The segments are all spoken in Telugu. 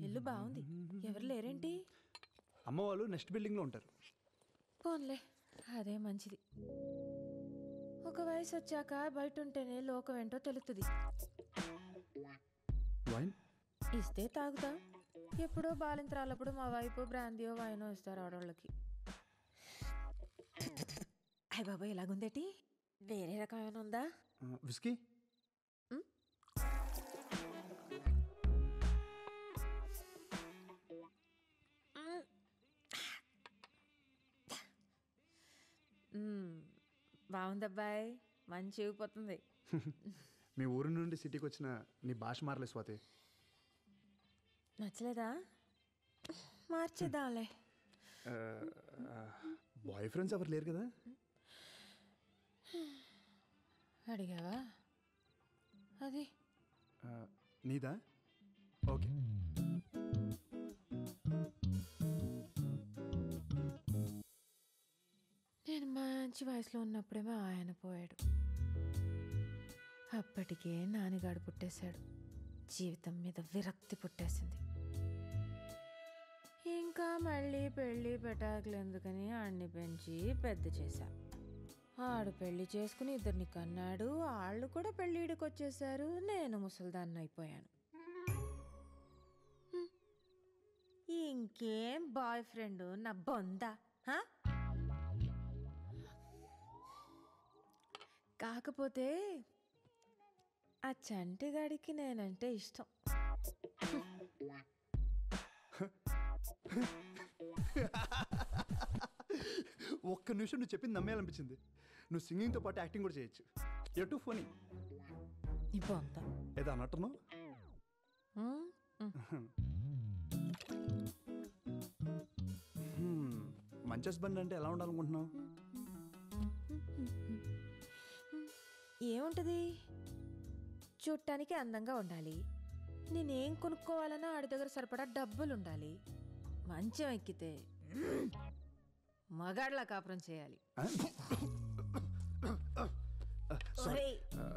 ఇల్లు బాగుంది. ఎవరు లేరేంటి? అమ్మ వాళ్ళు నెక్స్ట్ బిల్డింగ్లో ఉంటారు. పోన్లే, అదే మంచిది. ఒక వయసు వచ్చాక బయట ఉంటేనే లోకం ఏంటో తెలుస్తుంది. వైన్ ఇస్తే తాగుతా. ఎప్పుడో బాలింతరాలప్పుడు మా వైపు బ్రాందీయో వైనో ఇస్తారు ఆడవాళ్ళకి. అయ్య బాబా, ఇలాగుందేటి? వేరే రకమైన ఉందా? విస్కీ. బాగుందబ్బాయి, మంచి ఊగిపోతుంది. మీ ఊరి నుండి సిటీకి వచ్చిన నీ భాష మారలే స్వాతి. నచ్చలేదా? మార్చేద్దాంలే. బాయ్ ఫ్రెండ్స్ ఎవరు లేరు కదా? అడిగావా? అది నీదా? ఓకే. నేను మంచి వయసులో ఉన్నప్పుడేమో ఆయన పోయాడు. అప్పటికే నాన్నగాడు పుట్టేశాడు. జీవితం మీద విరక్తి పుట్టేసింది. ఇంకా మళ్ళీ పెళ్ళి పెటాకులు ఎందుకని ఆడిని పెంచి పెద్ద చేశా. ఆడు పెళ్లి చేసుకుని 2 కన్నాడు. వాళ్ళు కూడా పెళ్ళిడికి వచ్చేసారు. నేను ముసల్దాన్ని అయిపోయాను. ఇంకేం బాయ్ ఫ్రెండ్ నా బొందా? కాకపోతే ఆ చంటిగాడికి నేనంటే ఇష్టం. ఒక్క నిమిషం నువ్వు చెప్పింది నమ్మేయాలనిపించింది. నువ్వు సింగింగ్తో పాటు యాక్టింగ్ కూడా చేయొచ్చు. You too funny. నీ బొందా ఏదో అన్నట్టును. మంచి హస్బెండ్ అంటే ఎలా ఉండాలనుకుంటున్నావు? ఏముంటది, చూడటానికి అందంగా ఉండాలి. నేనేం కొనుక్కోవాలన్నా ఆడి దగ్గర సరిపడా డబ్బులు ఉండాలి. మంచం ఎక్కితే మగాడ్లా కాపురం చేయాలి.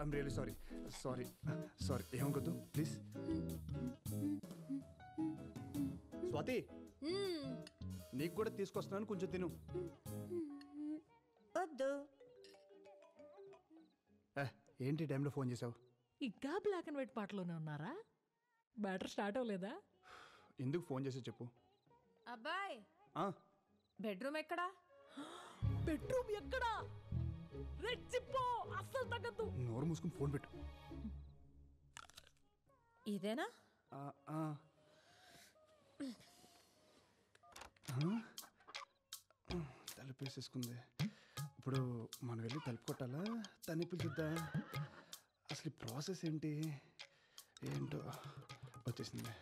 I'm really sorry. Sorry sorry ఏమనుకోద్దు ప్లీజ్. స్వాతి, నీకు కూడా తీసుకొస్తున్నాను, కొంచెం తిను. వద్దు. ఏంటి టైంలో ఫోన్ చేసావు? ఇంకా బ్లాక్ అండ్ వైట్ పాటలోనే ఉన్నారా? బ్యాటర్ స్టార్ట్ అవ్వలేదా? ఎందుకు ఫోన్ చేసి చెప్పు. అబ్బాయ్, బెడ్రూమ్ ఎక్కడా? బెడ్రూమ్ ఎక్కడా? రెచ్చిపో, అస్సలు తగ్గద్దు. నోరు మూసుకుని ఫోన్ పెట్టు. ఇదేనా? తలుపు వేసేసుకుంది. ఇప్పుడు మనం వెళ్ళి తలుపు కొట్టాలా, తన్ని పిలుచుద్దా? అసలు ఈ ప్రాసెస్ ఏంటి ఏంటో. వచ్చేసింది.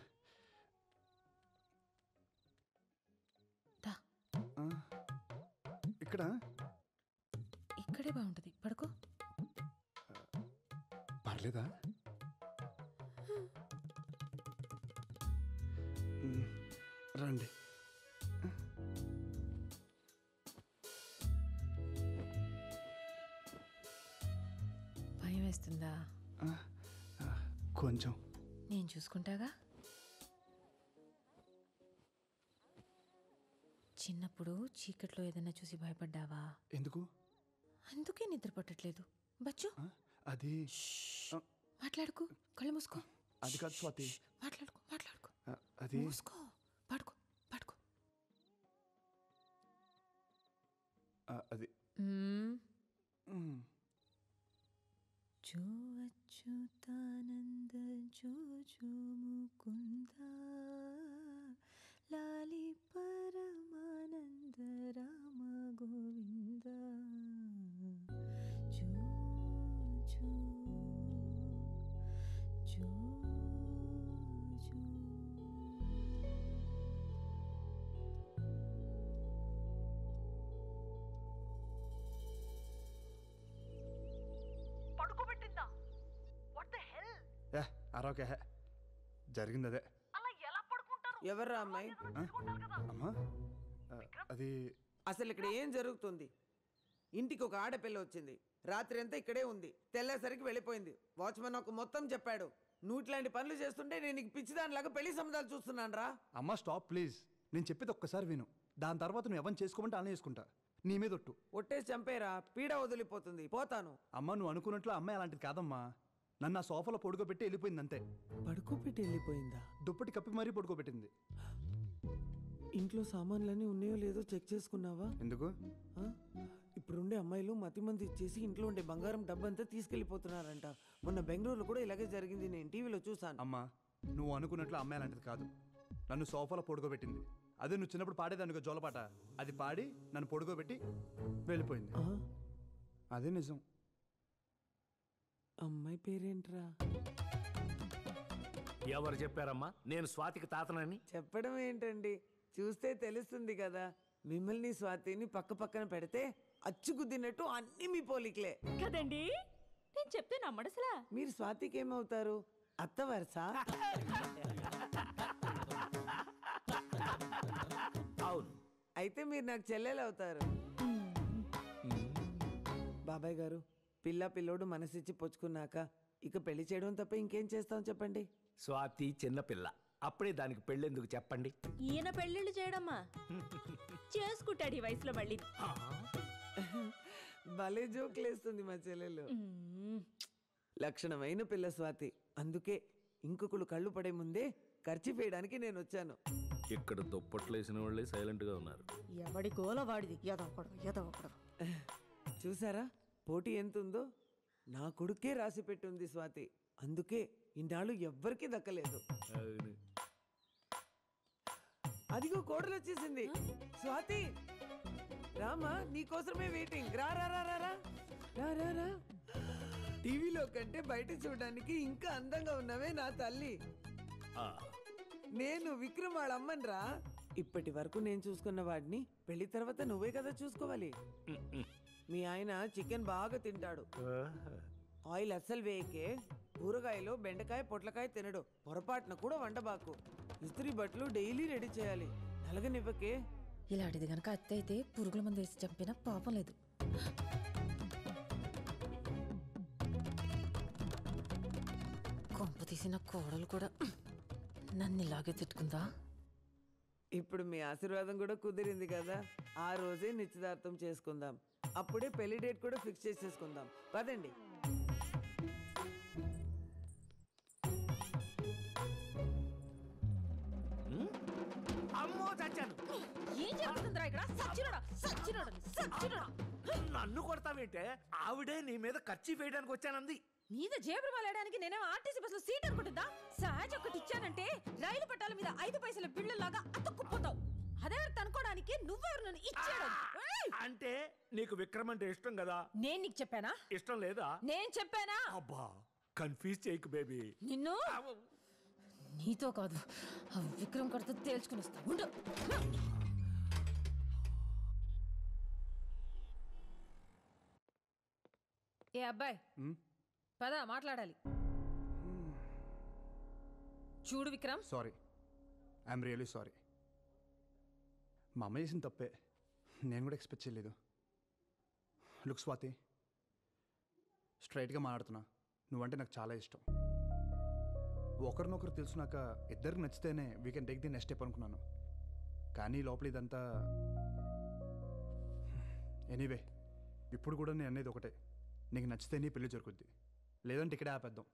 ఇక్కడ ఇక్కడే బాగుంటుంది, పడుకో. పర్లేదా? రండి. భయం వేస్తుందా? కొంచెం. నేను చూసుకుంటాగా. చిన్నప్పుడు చీకట్లో ఏదైనా చూసి భయపడ్డావా? ఎందుకు? అందుకే నిద్ర పట్టట్లేదు. బచ్చు, అది మాట్లాడుకో, కళ్ళు మూసుకో. అది కాదు స్వాతి. మాట్లాడుకో మాట్లాడుకో. అది మూసుకో, పడుకో పడుకో. అది జో అచ్యుతానంద జో జో ముకుంద లాలి పరమానంద రామ గోవింద జో జో జో జో. పడుకోబెట్టిందా? What the hell? అరవకే, జరిగింది అదే. అలా ఎలా పడుకుంటారు? ఎవర్రా అమ్మాయి? అమ్మా, అది అసలు ఇక్కడ ఏం జరుగుతుంది? ఇంటికి ఒక ఆడపిల్ల వచ్చింది, రాత్రి అంతా ఇక్కడే ఉంది, తెల్లేసరికి వెళ్ళిపోయింది. వాచ్మెన్ నాకు మొత్తం చెప్పాడు. నువ్వు ఇట్లాంటి పనులు చేస్తుంటే నేను నీకు పిచ్చిదానిలాగా పెళ్లి సంబంధాలు చూస్తున్నాను రా. అమ్మ స్టాప్ ప్లీజ్. నేను చెప్పేది ఒక్కసారి విను. దాని తర్వాత నువ్వు ఎవరిని చేసుకోమంటే అలా చేసుకుంటా. నీ మీద ఒట్టు. ఒట్టేసి చంపేరా, పీడ వదిలిపోతుంది, పోతాను. అమ్మ నువ్వు అనుకున్నట్లు అమ్మాయి అలాంటిది కాదమ్మా. నన్ను ఆ సోఫాలో పడుకోబెట్టి వెళ్ళిపోయింది అంతే. పడుకోబెట్టి వెళ్ళిపోయిందా? దుప్పటి కప్పి మరీ పడుకోబెట్టింది. ఇంట్లో సామాన్లన్నీ ఉన్నాయో లేదో చెక్ చేసుకున్నావా? ఎందుకు? ఆ? ఇప్పుడుండే అమ్మాయిలు మతిమంది ఇచ్చేసి ఇంట్లో ఉండే బంగారం డబ్బంతా తీసుకెళ్లిపోతున్నారంట. మొన్న బెంగళూరులో కూడా ఇలాగే జరిగింది, నేను టీవీలో చూసాను. అమ్మా నువ్వు అనుకున్నట్లు అమ్మాయి అలాంటిది కాదు. నన్ను సోఫాలో పడుకోబెట్టింది. అదే నువ్వు చిన్నప్పుడు పాడేదానికి జోలపాట, అది పాడి నన్ను పడుకోబెట్టి వెళ్ళిపోయింది. ఆ? అదే నిజం. అమ్మాయి పేరేంట్రా? ఎవరు చెప్పారమ్మా నేను స్వాతికి తాతనని? చెప్పడం ఏంటండి, చూస్తే తెలుస్తుంది కదా. మిమ్మల్ని స్వాతిని పక్క పక్కన పెడితే అచ్చుకుద్దినట్టు అన్ని మీ పోలికలే కదండి. నేను చెప్తే నమ్మడసలా. మీరు స్వాతికి ఏమవుతారు? అత్త వరుస? అవును. అయితే మీరు నాకు చెల్లెలు అవుతారు. బాబాయ్ గారు, పిల్లోడు మనసిచ్చి పొచ్చుకున్నాక ఇక పెళ్లి చేయడం తప్ప ఇంకేం చేస్తాం చెప్పండి. స్వాతి చిన్నపిల్ల, అప్పుడే దానికి పెళ్ళెందుకు చెప్పండి? ఈయన పెళ్ళిళ్ళు చేయడమ్మా చేసుకుంటాడు ఈ వయసులో మళ్ళీ. భలే జోకులేస్తుంది మా చెల్లెలు. లక్షణమైన పిల్ల స్వాతి. అందుకే ఇంకొకళ్ళు కళ్ళు పడే ముందే ఖర్చు వేయడానికి నేను వచ్చాను. ఇక్కడ దుప్పట్లేసిన వాళ్ళే సైలెంట్ గా ఉన్నారు. ఎవడి గోల వాడిది. ఎదవకూడదు. చూసారా పోటీ ఎంత ఉందో? నా కొడుకే రాసి పెట్టుంది స్వాతి. అందుకే ఇన్నాళ్ళు ఎవ్వరికీ దక్కలేదు. అదిగో కోడలు వచ్చేసింది. స్వాతి రామా, నీకోసమే వెయిటింగ్. రా రా రా రా రా రా రా. టీవీలో కంటే బయట చూడడానికి ఇంకా అందంగా ఉన్నావే నా తల్లి. నేను విక్రమ్ వాళ్ళ అమ్మని రా. ఇప్పటి వరకు నేను చూసుకున్న వాడిని పెళ్లి తర్వాత నువ్వే కదా చూసుకోవాలి. మీ ఆయన చికెన్ బాగా తింటాడు. ఆయిల్ అస్సలు వేయకే. కూరగాయలు బెండకాయ పొట్లకాయ తినడు. పొరపాటున కూడా వండబాకు. ఇస్త్రీ బట్టలు డైలీ రెడీ చేయాలి. నలగనివ్వకే. ఇలాంటిది గనక అత్త అయితే పురుగుల మందు వేసి చంపినా పాపం లేదు. కొంప తీసిన కోడలు కూడా నన్ను ఇలాగే తిట్టుకుందా. ఇప్పుడు మీ ఆశీర్వాదం కూడా కుదిరింది కదా. ఆ రోజే నిశ్చితార్థం చేసుకుందాం. అప్పుడే పెళ్లి డేట్ కూడా ఫిక్స్ చేసేసుకుందాం. పదండి. అమ్మో చచ్చాను. ఏం జరుగుతుందిరా ఇక్కడ? సచ్చినోడా. నన్ను కొడతావేంటే? ఆవిడే నీ మీద ఖర్చు వేయడానికి వచ్చానంది. మీద జేబులు వాలడానికి నేనేమో ఆర్టీసీ బస్సులో సీట్ అనుకుంటుందా? సహజ ఒకటి ఇచ్చానంటే రైలు పట్టాల మీద 5 పైసల బిళ్ళలాగా అతుక్కుపోతావు. అదే అనుకోవడానికి నువ్వెవరు నన్ను ఇచ్చాడు? అంటే నీకు విక్రమ్ అంటే ఇష్టం కదా? నేను నీకు చెప్పానా? ఇష్టం లేదా? నేను చెప్పానా? అబ్బా కన్ఫ్యూజ్ చేయకు బేబీ. నిన్ను నీతో కాదు, ఆ విక్రమ్ కడితో తేల్చుకుని వస్తా ఉండు. ఏ అబ్బాయి, పద మాట్లాడాలి. చూడు Vikram, sorry, I'm really sorry. మా అమ్మ చేసిన తప్పే, నేను కూడా ఎక్స్పెక్ట్ చేయలేదు. లుక్ స్వాతి, స్ట్రైట్గా మాట్లాడుతున్నా, నువ్వంటే నాకు చాలా ఇష్టం. ఒకరినొకరు తెలుసునాక ఇద్దరికి నచ్చితేనే we can take the next step అనుకున్నాను. కానీ లోపల ఇదంతా ఎనీవే. ఇప్పుడు కూడా నేను అనేది ఒకటే, నీకు నచ్చితేనే పెళ్లి జరుగుద్ది, లేదంటే ఇక్కడే ఆపేద్దాం.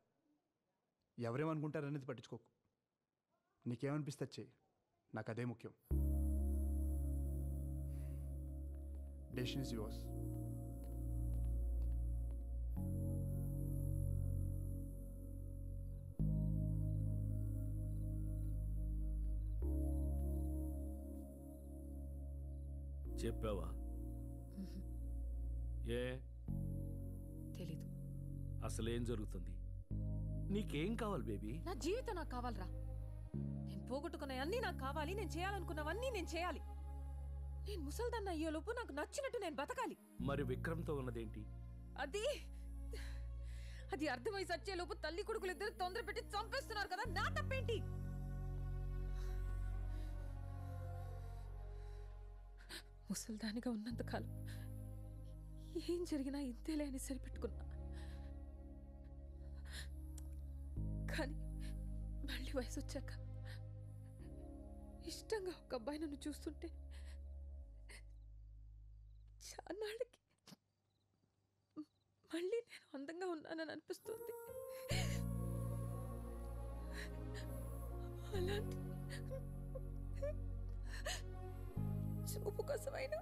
ఎవరేమనుకుంటారనేది పట్టించుకోకు. నీకేమనిపిస్తే చెయ్యి, నాకు అదే ముఖ్యం. Decision is yours. చెప్పావా? ఏ తెలీదు. అసలేం జరుగుతుంది? నీకేం కావాలి బేబీ? నా జీవితం నాకు కావాలరా. నేను పోగొట్టుకున్నవన్నీ నాకు కావాలి. నేను చేయాలనుకున్నవన్నీ నేను చేయాలి. నేను ముసల్దాన్న అయ్యేలోపు నాకు నచ్చినట్టు నేను బతకాలి. మరి విక్రమ్తో ఉన్నదేంటి? అది అది అర్థమై సచ్చేలోపు తల్లి కొడుకులు ఇద్దరు తొందర పెట్టి చంపేస్తున్నారు కదా, నా తప్పేంటి? ముసల్దానిగా ఉన్నంతకాలం ఏం జరిగినా ఇంతేలే అని సరిపెట్టుకున్నా. కానీ వయసు వచ్చాక ఇష్టంగా ఒక అబ్బాయి నన్ను చూస్తుంటే చాన్నాళ్ళకి మళ్ళీ నేను అందంగా ఉన్నానని అనిపిస్తుంది. అలాంటి చూపు కోసమైనా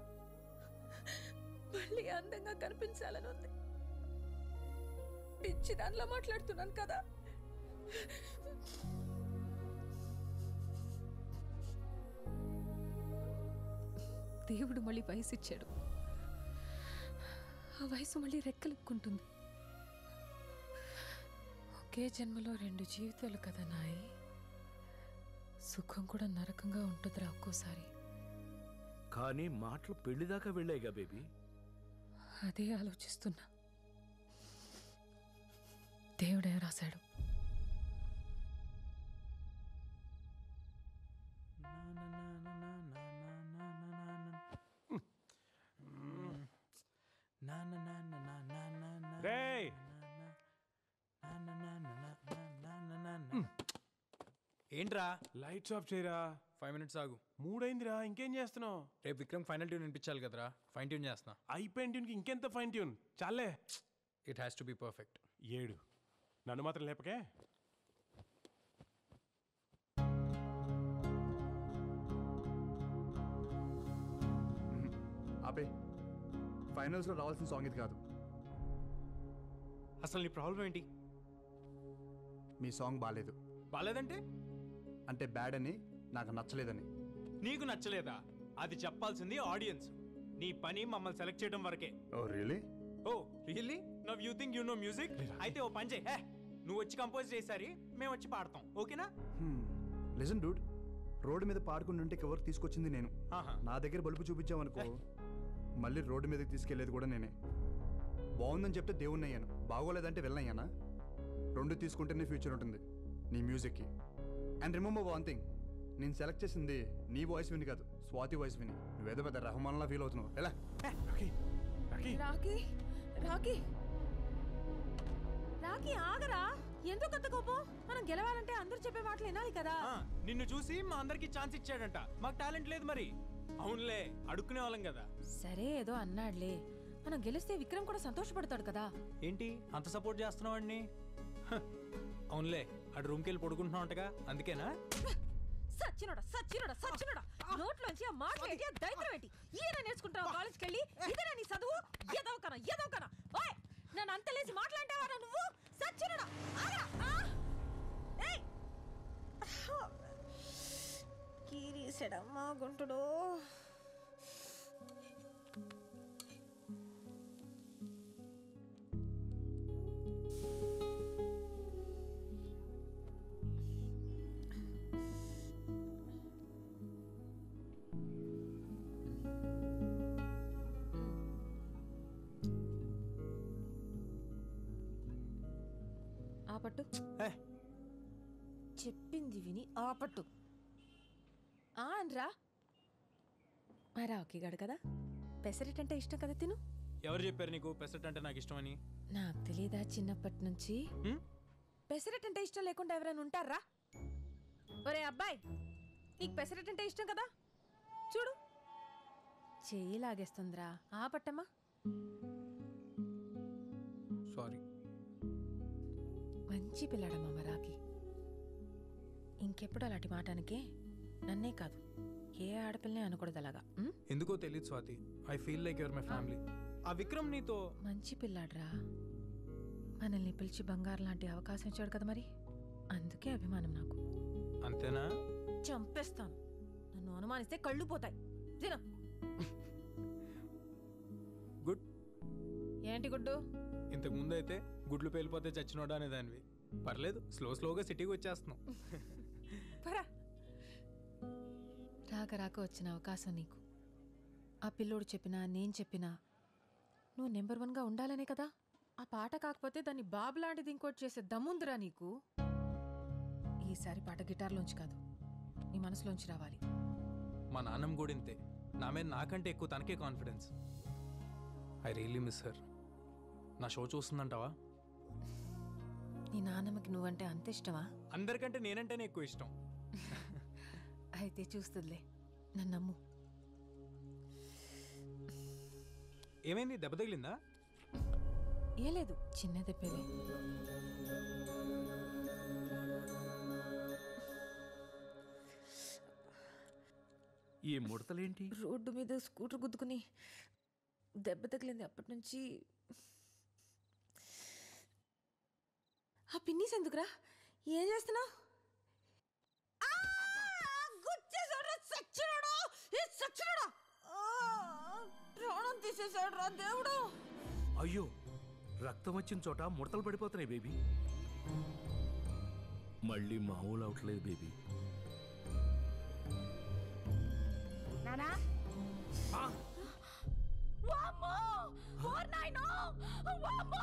మళ్ళీ అందంగా కనిపించాలని ఉంది. పిచ్చి దానిలో మాట్లాడుతున్నాను కదా. దేవుడు మళ్ళీ వయసు ఇచ్చాడు. ఆ వయసు మళ్ళీ రెక్కలుక్కుంటుంది. ఒకే జన్మలో 2 జీవితాలు కదా నాయి. సుఖం కూడా నరకంగా ఉంటుందిరా ఒక్కోసారి. కానీ మాటలు పెళ్లిదాకా వెళ్ళాయిగా బేబీ. అదే ఆలోచిస్తున్నా. దేవుడే రాశాడు. రేయ్! ఏంట్రా లైట్స్ ఆఫ్ చేయరా. 5 మినిట్స్ ఆగు. 3 అయిందిరా, ఇంకేం చేస్తున్నావు? రేపు విక్రమ్ ఫైనల్ ట్యూన్ వినిపించాలి కదరా, ఫైన్ ట్యూన్ చేస్తున్నా. అయిపోయిన ట్యూన్కి ఇంకెంత ఫైన్ ట్యూన్ చాలే. It has to be perfect. 7 నన్ను మాత్రం లేపకే. ఆపే. ఫైనల్స్లో రావాల్సిన సాంగ్ ఇది కాదు. అసలు నీ ప్రాబ్లం ఏంటి? మీ సాంగ్ బాగాలేదు. బాలేదంటే? అంటే బ్యాడ్ అని, నాకు నచ్చలేదని. నీకు నచ్చలేదా? అది చెప్పాల్సింది ఆడియన్స్. నీ పని మమ్మల్ని సెలెక్ట్ చేయడం వరకే. Oh really? Oh really? Now you think you know music? అయితే ఓ పని చేయి, నువ్వు వచ్చి కంపోజ్ చేసారి మేము వచ్చి పాడతాం, ఓకేనా? లిజన్ డూడ్, రోడ్డు మీద పాడుకుంటుంటే ఎవరికి తీసుకొచ్చింది నేను. ఆహా. నా దగ్గర బలుపు చూపించామనుకో, మళ్ళీ రోడ్డు మీదకి తీసుకెళ్లేది కూడా నేనే. బాగుందని చెప్తే దేవుణ్ణి అయ్యాను, బాగోలేదంటే వెళ్ళనయ్యానా? 2 తీసుకుంటేనే ఫ్యూచర్ ఉంటుంది నీ మ్యూజిక్కి. అండ్ రిమెంబర్ వన్ థింగ్, నేను సెలెక్ట్ చేసింది నీ వాయిస్ విని కాదు, స్వాతి వాయిస్ విని. నువ్వేదో పెద్ద రెహమాన్లా ఫీల్ అవుతున్నావు. ఎలా? Rocky, Rocky, Rocky Rocky Rocky ఆగరా. ఎందుకు అంత కోపం? మనం గెలవాలంటే అందరూ చెప్పే మాటలు వినాలి కదా. నిన్ను చూసి మా అందరికి ఛాన్స్ ఇచ్చాడంట, మాకు టాలెంట్ లేదు మరి. అవునులే, అడుక్కునే వాళ్ళం కదా. సరే ఏదో అన్నాడులే, మనం గెలిస్తే విక్రమ్ కూడా సంతోషపడతాడు కదా. ఏంటి అంత సపోర్ట్ చేస్తున్నావు అండి? అవునులే, అటు రూమ్కి వెళ్ళి పడుకుంటున్నావుంటగా, అందుకేనా? సచ్చినోడా సచ్చినోడా సచ్చినోడా, నోట్లోంచి ఆ మాట ఏంటి, ఆ దైత్రం ఏంటి? ఈయన నేర్చుకుంటావు కాలేజ్కి వెళ్ళి? ఇదేనా నీ చదువు? ఎదవకనా ఎదవకనా? ఓయ్, నన్ను అంత లేచి మాట్లాంటావా నువ్వు? సచ్చినోడా ఆగరా. ఏయ్, కీరీసాడమ్మా గుంటుడు. ఆపట్టు. చెప్పింది విని ఆపట్టు. అనరా. మరా ఒకేగాడు కదా, పెసరెట్ అంటే ఇష్టం కదా, తిను. ఎవరు చెప్పారు నీకు పెసరట్ అంటే నాకు ఇష్టమని? నాకు తెలీదా చిన్నప్పటి నుంచి? పెసరెట్ అంటే ఇష్టం లేకుండా ఎవరైనా ఉంటారా? ఒరే అబ్బాయి, నీకు పెసరెట్ అంటే ఇష్టం కదా, చూడు చెయ్యి లాగేస్తుందిరా. ఆపట్టమ్మా. సారీ. మంచి పిల్లాడమ్మా మరాకి. ఇంకెప్పుడు అలాంటి మాటానికే నన్నే కాదు, ఏ ఆడపిల్లనే అనకూడదు అలాగా. ఎందుకో తెలియదు Swathi, I feel like your my family. ఆ విక్రమ్ నీతో మంచి పిల్లాడ్రా, మనల్ని పిలిచి బంగారం లాంటి అవకాశం ఇచ్చాడు కదా, మరి అందుకే అభిమానం నాకు. అంతేనా? చంపేస్తాను, నన్ను అనుమానిస్తే కళ్ళు పోతాయి. తిన. గుడ్. ఏంటి గుడ్డు? ఇంతకు ముందు అయితే గుడ్లు పేలిపోతే చచ్చినోడా అనేదానివి. పర్లేదు, స్లోగా సిటీకి వచ్చేస్తున్నాం. రాక రాక వచ్చిన అవకాశం నీకు. ఆ పిల్లోడు చెప్పినా నేను చెప్పినా నువ్వు నెంబర్ 1గా ఉండాలనే కదా. ఆ పాట కాకపోతే దాన్ని బాబు లాంటిది ఇంకోటి చేసే దమ్ముందిరా నీకు. ఈసారి పాట గిటార్లోంచి కాదు, నీ మనసులోంచి రావాలి. మా నాన్నమ్మ కూడా ఇంతే, నా మీద నాకంటే ఎక్కువ తనకే confidence. I really miss her. నా షో చూస్తుందంటావా? నీ నాన్నమ్మకి నువ్వంటే అంత ఇష్టమా? అందరికంటే నేనంటేనే ఎక్కువ ఇష్టం. అయితే చూస్తుందిలే, నన్ను నమ్ము. ఏమైంది, దెబ్బ తగిలిందా? ఏ లేదు, చిన్న దెబ్బలే. ఈ ముడతలేంటి? రోడ్డు మీద స్కూటర్ గుద్దుకుని దెబ్బ తగిలింది. అప్పటి నుంచి ఆ పిన్నీస్ ఎందుకురా? ఏం చేస్తున్నావు? ప్రాణం తీసేసాడు రా దేవుడు. అయ్యో, రక్తం వచ్చిన చోట ముడతలు పడిపోతున్నాయి బేబీ. మళ్ళీ మామూలు అవట్లేదు బేబీ. నానా వామ్మో ఓర్నాయనో వామ్మో అమ్మో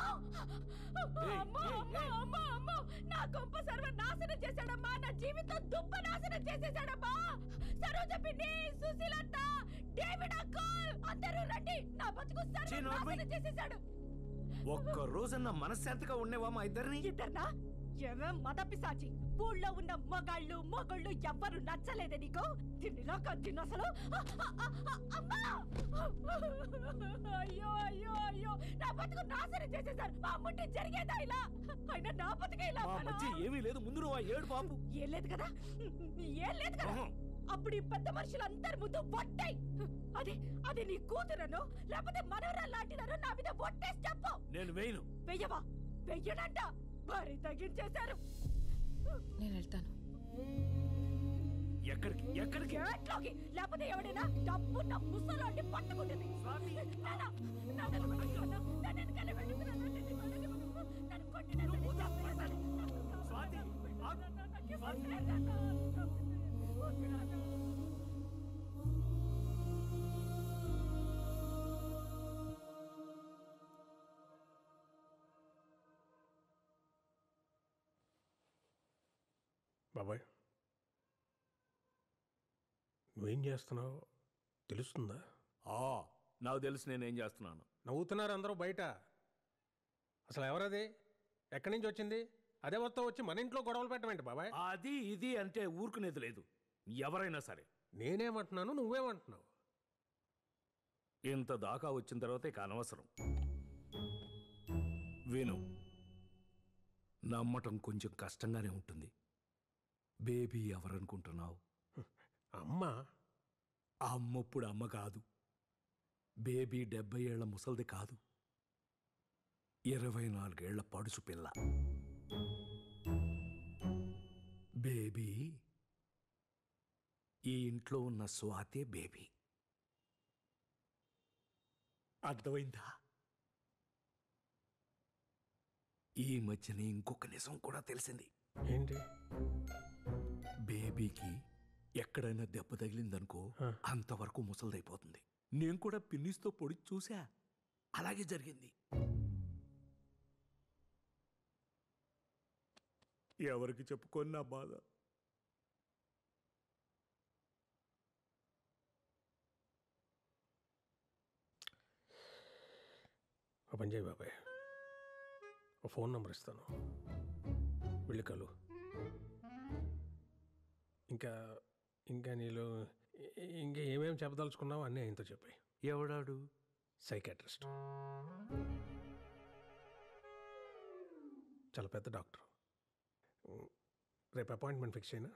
అమ్మో అమ్మో అమ్మో నా కొంప సర్వనాశనం చేశాడమ్మా. నా జీవితం దుప్ప నాశనం చేసేసాడమ్మా. సరోజ పిన్ని, సుశీలత్త, డేవిడ్ అంకుల్ అందరూ రండి. నా బతుకు సర్వనాశనం చేసేసాడు. ఒక్క రోజన్నా మనశ్శాంతిగా ఉండేవా మా ఇద్దరిని? ఇద్దర్నా? ఏమేం మద పిశాచి. ఊళ్ళో ఉన్న మొగళ్ళు ఎవ్వరు నచ్చలేదే నీకు? తిన్నిలా కట్టిన అసలు. అమ్మా! అయ్యో అయ్యో అయ్యో, నా బతుకు నాశనం చేసేసారు. మా అమ్ముంటే జరిగేదా ఇలా? అయినా నా బతుకే ఇలా. ఏమీ లేదు, ముందు నువ్వు ఏడు పాపు. ఏం లేదు కదా, ఏం లేదు కదా. అప్పుడు ఈ పెద్ద మనుషులందరి ముందు ఒట్టాయి. అది నీ కూతురను లేకపోతే మనవరాలు లాంటిదను నా మీద ఒట్టేసి చెప్పు. నేను వేయను. వెయ్యవా? వెయ్యనంట. భారీ తగ్గించేశారు. నేను వెళ్తాను. ఎక్కడికి? ఎట్లోకి? లేకపోతే ఎవడైనా డబ్బున్న ముసలాంటి పట్టుకుంటుంది. బాబాయ్, నువ్వేం చేస్తున్నావు తెలుస్తుందా? నాకు తెలుసు నేనేం చేస్తున్నాను. నవ్వుతున్నారు అందరూ బయట. అసలు ఎవరది? ఎక్కడి నుంచి వచ్చింది? అదే వస్తా వచ్చి మన ఇంట్లో గొడవలు పెట్టమేంటి బాబాయ్? అది ఇది అంటే ఊరుకునేది లేదు. ఎవరైనా సరే. నేనేమంటున్నాను, నువ్వేమంటున్నావు? ఇంత దాకా వచ్చిన తర్వాత ఇక అనవసరం. విను, నమ్మటం కొంచెం కష్టంగానే ఉంటుంది. బేబీ ఎవరనుకుంటున్నావు? అమ్మ. అమ్మప్పుడు అమ్మ కాదు. బేబీ 70 ఏళ్ల ముసల్ది కాదు, 24 ఏళ్ల పడుసు పిల్ల. బేబీ ఈ ఇంట్లో ఉన్న స్వాతే బేబీ. అర్థమైందా? ఈ మధ్యనే ఇంకొక నిజం కూడా తెలిసింది. ఏంటి? బేబీకి ఎక్కడైనా దెబ్బ తగిలిందనుకో అంతవరకు ముసలిదైపోతుంది. నేను కూడా పిన్నిస్తో పొడి చూసా, అలాగే జరిగింది. ఎవరికి చెప్పుకొని నా బాధ. ఒక పని చేయి బాబాయ్, ఒక ఫోన్ నెంబర్ ఇస్తాను, వెళ్ళి కలు. ఇంకా నీలో ఇంకా ఏమేమి చెప్పదలుచుకున్నావు అన్నీ ఆయనతో చెప్పాయి. ఎవడాడు? సైకాట్రిస్ట్, చాలా పెద్ద డాక్టర్. రేపు అపాయింట్మెంట్ ఫిక్స్ అయినా